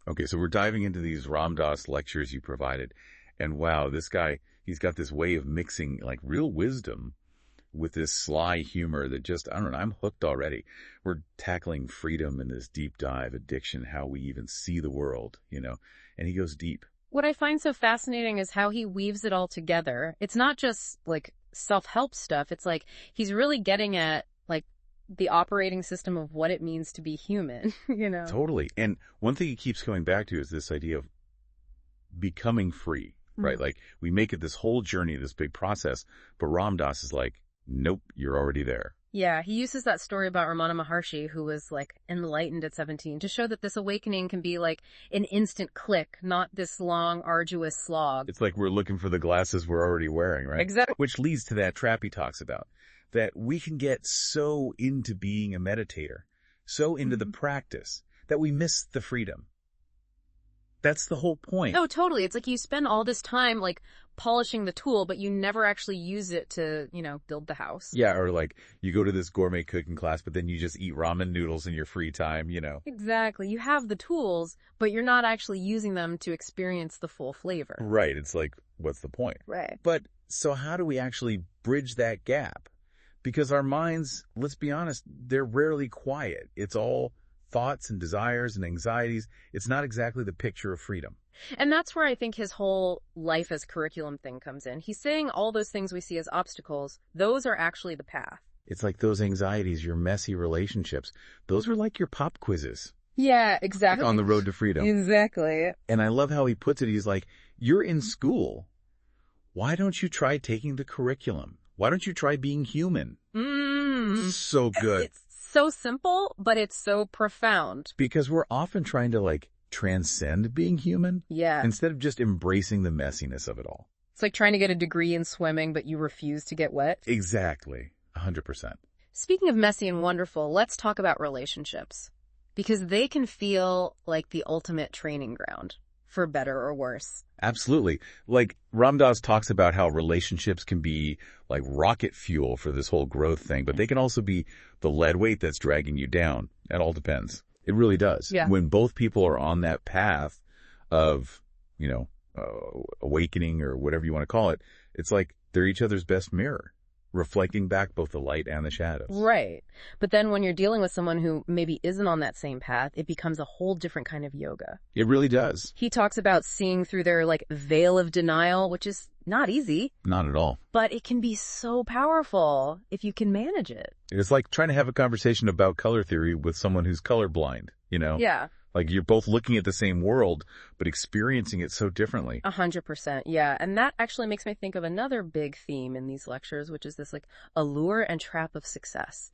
Okay, so we're diving into these Ram Dass lectures you provided. And wow, this guy, he's got this way of mixing like real wisdom with this sly humor that just, I don't know, I'm hooked already. We're tackling freedom in this deep dive, addiction, how we even see the world, and he goes deep. What I find so fascinating is how he weaves it all together. It's not just like self-help stuff. It's like he's really getting at like the operating system of what it means to be human, Totally. And one thing he keeps coming back to is this idea of becoming free, right? Mm-hmm. Like we make it this whole journey, this big process, but Ram Dass is like, nope, you're already there. Yeah, he uses that story about Ramana Maharshi, who was like enlightened at 17, to show that this awakening can be like an instant click, not this long, arduous slog. It's like we're looking for the glasses we're already wearing, right? Exactly. Which leads to that trap he talks about, that we can get so into being a meditator, so into the practice, that we miss the freedom. That's the whole point. Oh, totally. It's like you spend all this time like polishing the tool, but you never actually use it to, build the house. Yeah, or like you go to this gourmet cooking class, but then you just eat ramen noodles in your free time, Exactly. You have the tools, but you're not actually using them to experience the full flavor. Right. It's like, what's the point? Right. But so how do we actually bridge that gap? Because our minds, let's be honest, they're rarely quiet. It's all thoughts and desires and anxieties. It's not exactly the picture of freedom. And that's where I think his whole life as curriculum thing comes in. He's saying all those things we see as obstacles, those are actually the path. It's like those anxieties, your messy relationships. Those are like your pop quizzes. Yeah, exactly. On the road to freedom. Exactly. And I love how he puts it. He's like, you're in school. Why don't you try taking the curriculum? Why don't you try being human? So good. It's so simple, but it's so profound. Because we're often trying to like transcend being human. Yeah. Instead of just embracing the messiness of it all. It's like trying to get a degree in swimming, but you refuse to get wet. Exactly. 100%. Speaking of messy and wonderful, let's talk about relationships. Because they can feel like the ultimate training ground, for better or worse. Absolutely. Like Ram Dass talks about how relationships can be like rocket fuel for this whole growth thing, but they can also be the lead weight that's dragging you down. It all depends. It really does. Yeah. When both people are on that path of, awakening or whatever you want to call it, it's like they're each other's best mirror, reflecting back both the light and the shadows. Right. But then when you're dealing with someone who maybe isn't on that same path, it becomes a whole different kind of yoga. It really does. He talks about seeing through their like veil of denial, which is not easy. Not at all. But it can be so powerful if you can manage it. It's like trying to have a conversation about color theory with someone who's colorblind, Yeah. Like you're both looking at the same world, but experiencing it so differently. 100%. Yeah. And that actually makes me think of another big theme in these lectures, which is this like allure and trap of success.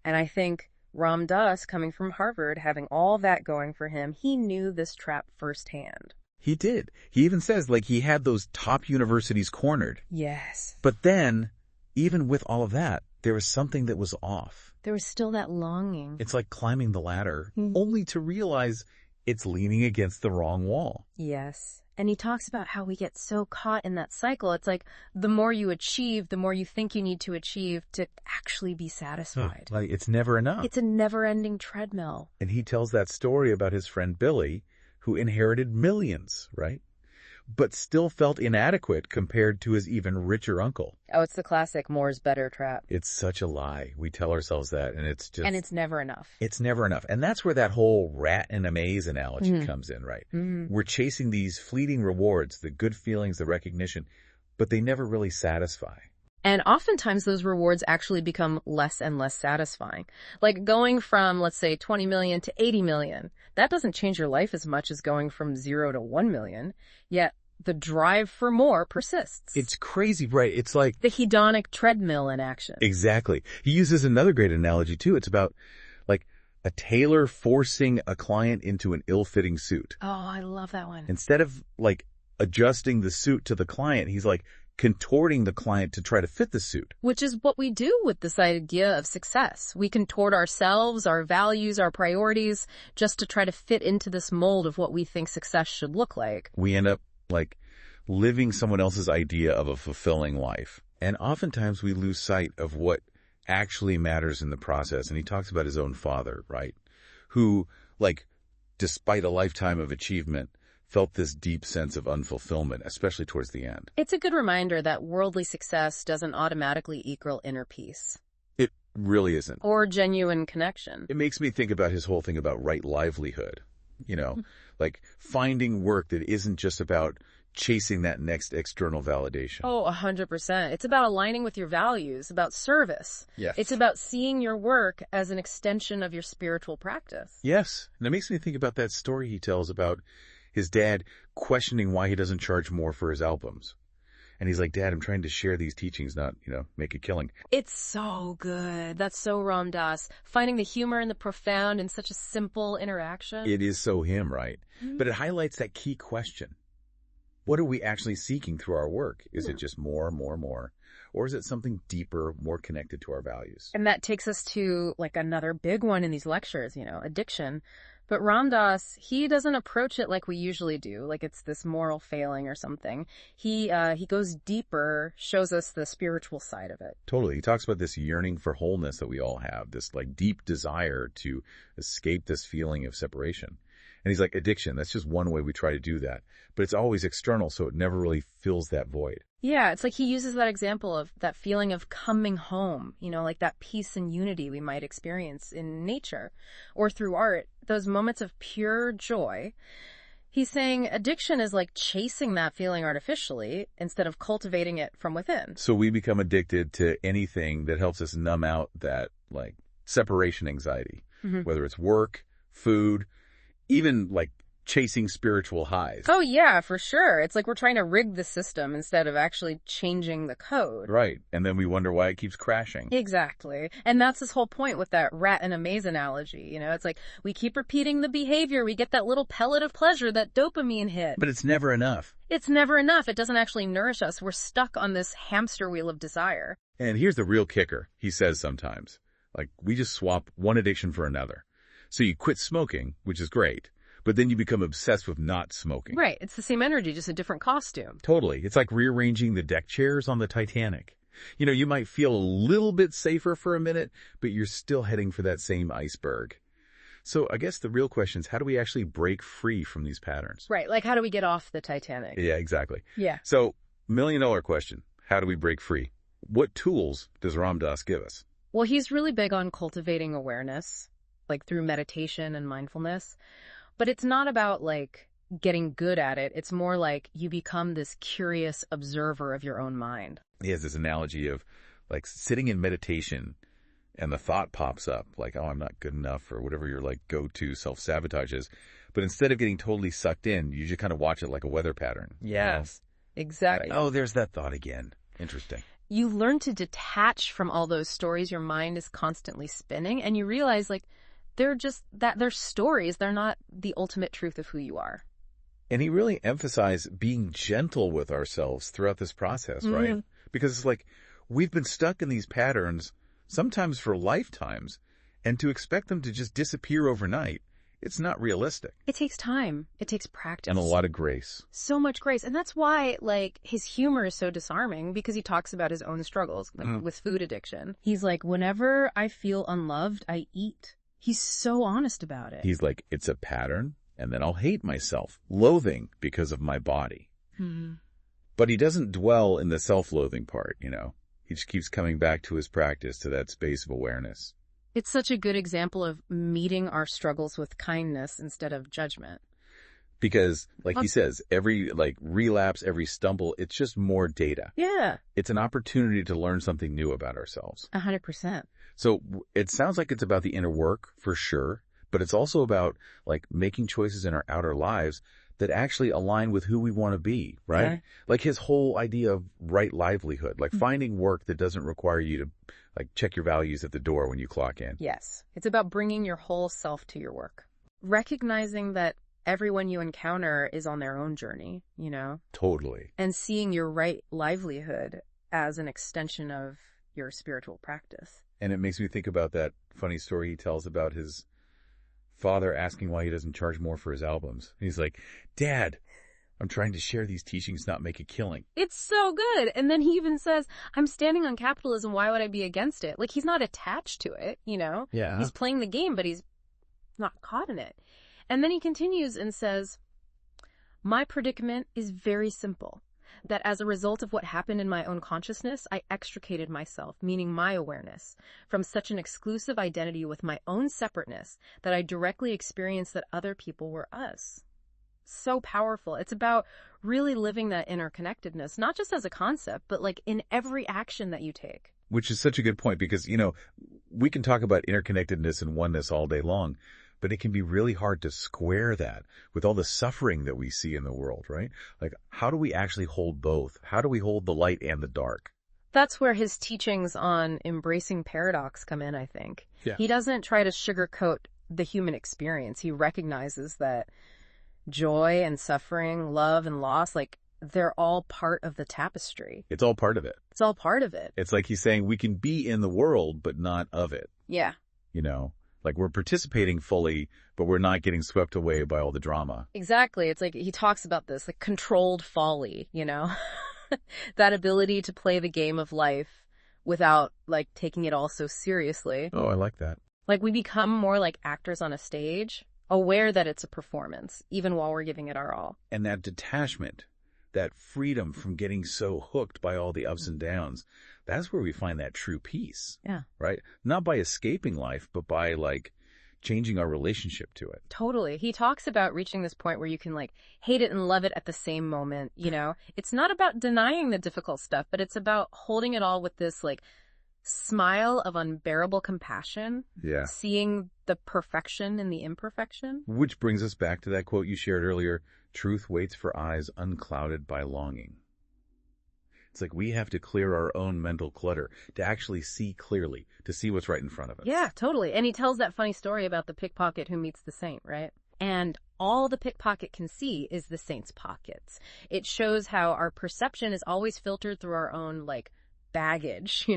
And I think Ram Dass, coming from Harvard, having all that going for him, he knew this trap firsthand. He did. He even says like he had those top universities cornered. Yes. But then, even with all of that, there was something that was off. There was still that longing. It's like climbing the ladder, only to realize it's leaning against the wrong wall. Yes. And he talks about how we get so caught in that cycle. It's like the more you achieve, the more you think you need to achieve to actually be satisfied. Like it's never enough. It's a never-ending treadmill. And he tells that story about his friend Billy, who inherited millions, right? But still felt inadequate compared to his even richer uncle. Oh, it's the classic more's better trap. It's such a lie. We tell ourselves that, and it's just... And it's never enough. It's never enough. And that's where that whole rat in a maze analogy comes in, right? We're chasing these fleeting rewards, the good feelings, the recognition, but they never really satisfy. And oftentimes those rewards actually become less and less satisfying. Like going from, let's say, 20 million to 80 million. That doesn't change your life as much as going from 0 to 1 million. Yet the drive for more persists. It's crazy, right? It's like the hedonic treadmill in action. Exactly. He uses another great analogy too. It's about like a tailor forcing a client into an ill-fitting suit. Oh, I love that one. Instead of like adjusting the suit to the client, he's like contorting the client to try to fit the suit. Which is what we do with this idea of success. We contort ourselves, our values, our priorities, just to try to fit into this mold of what we think success should look like. We end up like living someone else's idea of a fulfilling life. And oftentimes we lose sight of what actually matters in the process. And he talks about his own father, right? Who like despite a lifetime of achievement, felt this deep sense of unfulfillment, especially towards the end. It's a good reminder that worldly success doesn't automatically equal inner peace. It really isn't. Or genuine connection. It makes me think about his whole thing about right livelihood, like finding work that isn't just about chasing that next external validation. Oh, 100%. It's about aligning with your values, about service. Yes. It's about seeing your work as an extension of your spiritual practice. Yes. And it makes me think about that story he tells about his dad questioning why he doesn't charge more for his albums. And he's like, Dad, I'm trying to share these teachings, not, make a killing. It's so good. That's so Ram Dass. Finding the humor and the profound in such a simple interaction. It is so him, right? Mm-hmm. But it highlights that key question. What are we actually seeking through our work? Is it just more? Or is it something deeper, more connected to our values? And that takes us to another big one in these lectures, addiction. But Ram Dass, he doesn't approach it like we usually do, like it's this moral failing or something. He goes deeper, shows us the spiritual side of it. Totally. He talks about this yearning for wholeness that we all have, this deep desire to escape this feeling of separation. And he's like, addiction, that's just one way we try to do that. But it's always external, so it never really fills that void. Yeah, it's like he uses that example of that feeling of coming home, like that peace and unity we might experience in nature or through art, those moments of pure joy. He's saying addiction is like chasing that feeling artificially instead of cultivating it from within. So we become addicted to anything that helps us numb out that separation anxiety, whether it's work, food, even chasing spiritual highs. Oh, yeah, for sure. It's like we're trying to rig the system instead of actually changing the code. Right. And then we wonder why it keeps crashing. Exactly. And that's his whole point with that rat and a maze analogy. It's like we keep repeating the behavior. We get that little pellet of pleasure, that dopamine hit. But it's never enough. It's never enough. It doesn't actually nourish us. We're stuck on this hamster wheel of desire. And here's the real kicker. He says sometimes, we just swap one addiction for another. So you quit smoking, which is great. But then you become obsessed with not smoking. Right. It's the same energy, just a different costume. Totally. It's like rearranging the deck chairs on the Titanic. You might feel a little bit safer for a minute, but you're still heading for that same iceberg. So I guess the real question is, how do we actually break free from these patterns? Right. How do we get off the Titanic? Yeah, exactly. Yeah. So, $1 million question. How do we break free? What tools does Ram Dass give us? Well, he's really big on cultivating awareness, through meditation and mindfulness. But it's not about getting good at it. It's more you become this curious observer of your own mind. He has this analogy of sitting in meditation and the thought pops up oh, I'm not good enough, or whatever your go-to self-sabotage is. But instead of getting totally sucked in, you just kind of watch it like a weather pattern. Yes, exactly. Oh, there's that thought again. Interesting. You learn to detach from all those stories your mind is constantly spinning, and you realize they're stories. They're not the ultimate truth of who you are. And he really emphasized being gentle with ourselves throughout this process, right? Because it's we've been stuck in these patterns, sometimes for lifetimes, and to expect them to just disappear overnight, it's not realistic. It takes time. It takes practice. And a lot of grace. So much grace. And that's why, his humor is so disarming, because he talks about his own struggles with food addiction. He's whenever I feel unloved, I eat. He's so honest about it. He's it's a pattern, and then I'll hate myself, loathing because of my body. But he doesn't dwell in the self-loathing part, He just keeps coming back to his practice, to that space of awareness. It's such a good example of meeting our struggles with kindness instead of judgment. Because, he says, every, relapse, every stumble, it's just more data. Yeah. It's an opportunity to learn something new about ourselves. 100%. So it sounds like it's about the inner work, for sure, but it's also about, making choices in our outer lives that actually align with who we want to be, right? Yeah. His whole idea of right livelihood, finding work that doesn't require you to, check your values at the door when you clock in. Yes. It's about bringing your whole self to your work. Recognizing that everyone you encounter is on their own journey, Totally. And seeing your right livelihood as an extension of your spiritual practice. And it makes me think about that funny story he tells about his father asking why he doesn't charge more for his albums. He's like, Dad, I'm trying to share these teachings, not make a killing. It's so good. And then he even says, I'm standing on capitalism. Why would I be against it? He's not attached to it, Yeah. He's playing the game, but he's not caught in it. And then he continues and says, my predicament is very simple. That as a result of what happened in my own consciousness, I extricated myself, meaning my awareness, from such an exclusive identity with my own separateness that I directly experienced that other people were us. So powerful. It's about really living that interconnectedness, not just as a concept, but like in every action that you take. Which is such a good point because, we can talk about interconnectedness and oneness all day long, but it can be really hard to square that with all the suffering that we see in the world, right? Like, how do we actually hold both? How do we hold the light and the dark? That's where his teachings on embracing paradox come in, I think. Yeah. He doesn't try to sugarcoat the human experience. He recognizes that joy and suffering, love and loss, like, they're all part of the tapestry. It's all part of it. It's all part of it. It's like he's saying we can be in the world, but not of it. Yeah. Like we're participating fully, but we're not getting swept away by all the drama. Exactly. It's like he talks about this, like controlled folly, that ability to play the game of life without like taking it all so seriously. Oh, I like that. Like we become more like actors on a stage, aware that it's a performance, even while we're giving it our all. And that detachment, that freedom from getting so hooked by all the ups and downs, that's where we find that true peace. Yeah. Right? Not by escaping life, but by like changing our relationship to it. Totally. He talks about reaching this point where you can like hate it and love it at the same moment, It's not about denying the difficult stuff, but it's about holding it all with this like smile of unbearable compassion. Yeah. Seeing the perfection in the imperfection. Which brings us back to that quote you shared earlier, truth waits for eyes unclouded by longing. It's like we have to clear our own mental clutter to actually see clearly, to see what's right in front of us. Yeah, totally. And he tells that funny story about the pickpocket who meets the saint, right? And all the pickpocket can see is the saint's pockets. It shows how our perception is always filtered through our own, like, baggage,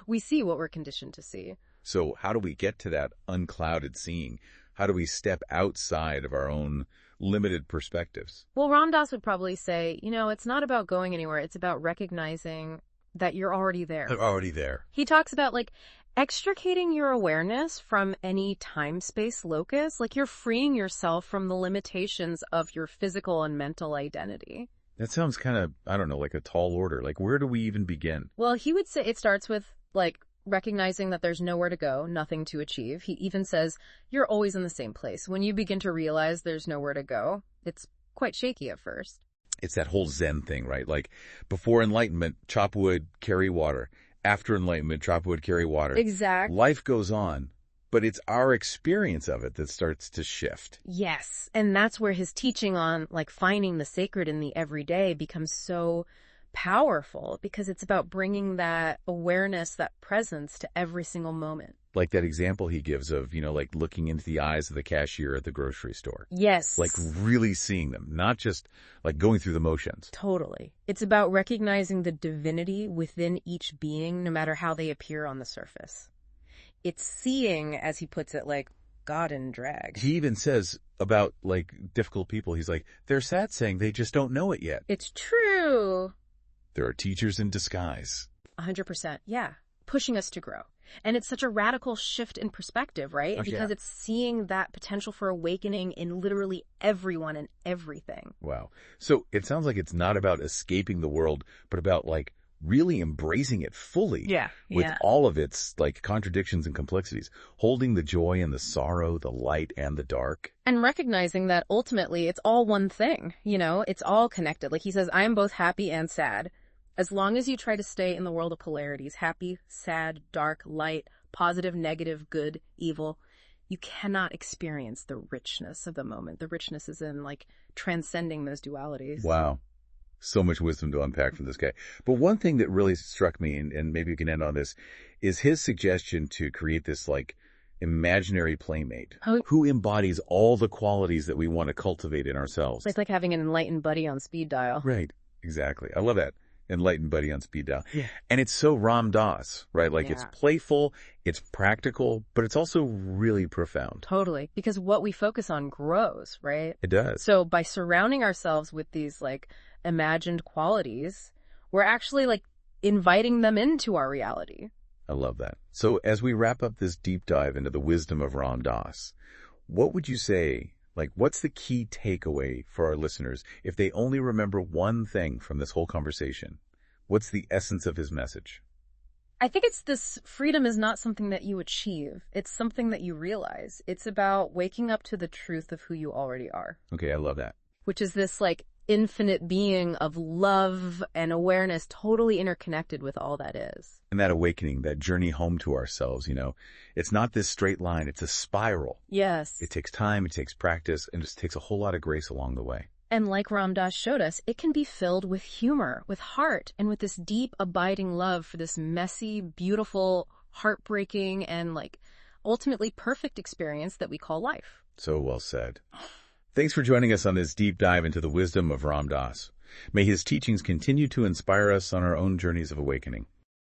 We see what we're conditioned to see. So how do we get to that unclouded seeing? How do we step outside of our own limited perspectives? Well, Ram Dass would probably say, it's not about going anywhere. It's about recognizing that you're already there. They're already there. He talks about like extricating your awareness from any time-space locus, like you're freeing yourself from the limitations of your physical and mental identity. That sounds kind of, I don't know, like a tall order. Like, where do we even begin? Well, he would say it starts with like recognizing that there's nowhere to go, nothing to achieve. He even says you're always in the same place. When you begin to realize there's nowhere to go, it's quite shaky at first. It's that whole Zen thing, right? Like before enlightenment, chop wood, carry water. After enlightenment, chop wood, carry water. Exactly. Life goes on, but it's our experience of it that starts to shift. Yes. And that's where his teaching on like finding the sacred in the everyday becomes so powerful, because it's about bringing that awareness, that presence to every single moment. Like that example he gives of, like looking into the eyes of the cashier at the grocery store. Yes. Like really seeing them, not just like going through the motions. Totally. It's about recognizing the divinity within each being, no matter how they appear on the surface. It's seeing, as he puts it, like God in drag. He even says about like difficult people, he's like, they're sad saying they just don't know it yet. It's true. There are teachers in disguise. 100%. Yeah. Pushing us to grow. And it's such a radical shift in perspective, right? Oh, because yeah. It's seeing that potential for awakening in literally everyone and everything. Wow. So it sounds like it's not about escaping the world, but about like really embracing it fully. Yeah. With all of its like contradictions and complexities, holding the joy and the sorrow, the light and the dark. And recognizing that ultimately it's all one thing, it's all connected. Like he says, I am both happy and sad. As long as you try to stay in the world of polarities, happy, sad, dark, light, positive, negative, good, evil, you cannot experience the richness of the moment. The richness is in like transcending those dualities. Wow. So much wisdom to unpack from this guy. But one thing that really struck me, and maybe we can end on this, is his suggestion to create this like imaginary playmate who embodies all the qualities that we want to cultivate in ourselves. It's like having an enlightened buddy on speed dial. Right. Exactly. I love that. Enlightened buddy on speed dial. Yeah. And it's so Ram Dass, right? Like it's playful, it's practical, but it's also really profound. Totally. Because what we focus on grows, right? It does. So by surrounding ourselves with these like imagined qualities, we're actually like inviting them into our reality. I love that. So as we wrap up this deep dive into the wisdom of Ram Dass, what would you say Like, what's the key takeaway for our listeners if they only remember one thing from this whole conversation? What's the essence of his message? I think it's this: freedom is not something that you achieve. It's something that you realize. It's about waking up to the truth of who you already are. Okay, I love that. Which is this like infinite being of love and awareness, totally interconnected with all that is. And that awakening, that journey home to ourselves, it's not this straight line, it's a spiral. Yes. It takes time, it takes practice, and it just takes a whole lot of grace along the way. And like Ram Dass showed us, it can be filled with humor, with heart, and with this deep, abiding love for this messy, beautiful, heartbreaking, and ultimately perfect experience that we call life. So well said. Thanks for joining us on this deep dive into the wisdom of Ram Dass. May his teachings continue to inspire us on our own journeys of awakening.